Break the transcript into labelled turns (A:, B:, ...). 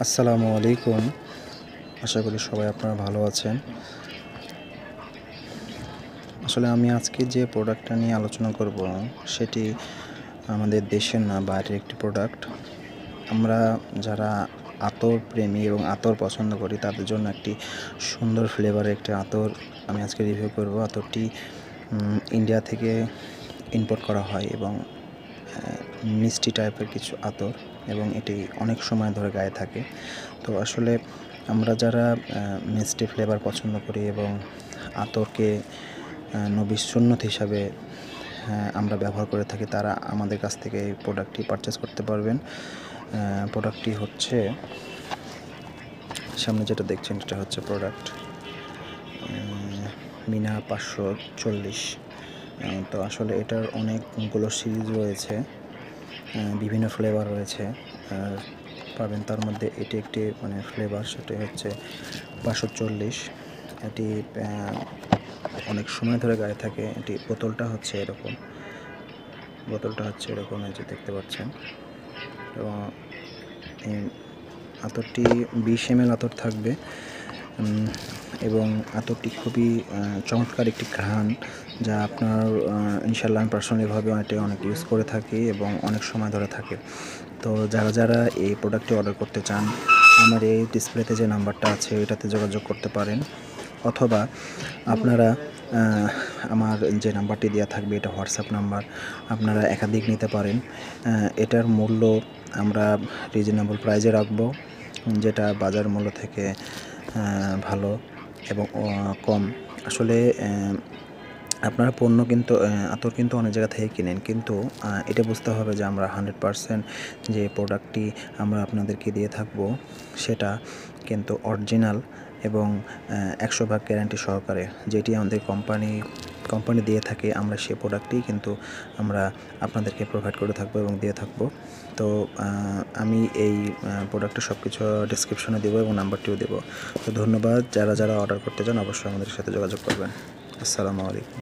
A: আসসালামু আলাইকুম। আশা করি সবাই আপনারা ভালো আছেন। আসলে আমি আজকে যে প্রোডাক্টটা নিয়ে আলোচনা করব সেটি আমাদের দেশের না, বাইরের একটি প্রোডাক্ট। আমরা যারা আতর প্রেমী এবং আতর পছন্দ করি তাদের জন্য একটি সুন্দর ফ্লেভারের একটি আতর আমি আজকে রিভিউ করব। আতরটি ইন্ডিয়া থেকে ইম্পোর্ট করা হয় এবং মিষ্টি টাইপের কিছু আতর, এবং এটি অনেক সময় ধরে গায়ে থাকে। তো আসলে আমরা যারা মিষ্টি ফ্লেভার পছন্দ করি এবং আতরকে নবী সুন্নত হিসাবে আমরা ব্যবহার করে থাকি, তারা আমাদের কাছ থেকে এই প্রোডাক্টটি পারচেস করতে পারবেন। প্রোডাক্টটি হচ্ছে, সামনে যেটা দেখছেন এটা হচ্ছে প্রোডাক্ট মিনা 540। তো আসলে এটার অনেকগুলো সিরিজ রয়েছে, বিভিন্ন ফ্লেভার রয়েছে পাবেন। তার মধ্যে এটি একটি ফ্লেভার, সেটি হচ্ছে 540। এটি অনেক সময় ধরে গায়ে থাকে। এটি বোতলটা হচ্ছে এরকম, এই যে দেখতে পাচ্ছেন। এবং এই আতরটি 20 ml আতর থাকবে, এবং আতরটি খুবই চমৎকার একটি ঘ্রাণ, যা আপনার ইনশাল্লাহ আমি পার্সোনালিভাবে অনেক ইউজ করে থাকি এবং অনেক সময় ধরে থাকে। তো যারা এই প্রোডাক্টটি অর্ডার করতে চান, আমার এই ডিসপ্লেতে যে নাম্বারটা আছে এটাতে যোগাযোগ করতে পারেন, অথবা আপনারা আমার যে নাম্বারটি দেওয়া থাকবে এটা হোয়াটসঅ্যাপ নাম্বার, আপনারা একাধিক নিতে পারেন। এটার মূল্য আমরা রিজনেবল প্রাইজে রাখবো, যেটা বাজার মূল্য থেকে ভালো এবং কম। আসলে আপনারা পণ্য কিন্তু আতর কিন্তু অনেক জায়গা থেকে কিনেন, কিন্তু এটা বুঝতে হবে যে আমরা 100% যে প্রোডাক্টটি আমরা আপনাদেরকে দিয়ে থাকবো সেটা কিন্তু অরিজিনাল এবং 100% গ্যারান্টি সহকারে, যেটি আমাদের কোম্পানি দিয়ে থাকে, আমরা সেই প্রোডাক্টই কিন্তু আমরা আপনাদেরকে প্রোভাইড করে থাকবো এবং দিয়ে থাকবো। তো আমি এই প্রোডাক্টের সব কিছু ডিসক্রিপশনে দেবো এবং নাম্বারটিও দেবো। তো ধন্যবাদ। যারা অর্ডার করতে চান অবশ্যই আমাদের সাথে যোগাযোগ করবেন। আসসালামু আলাইকুম।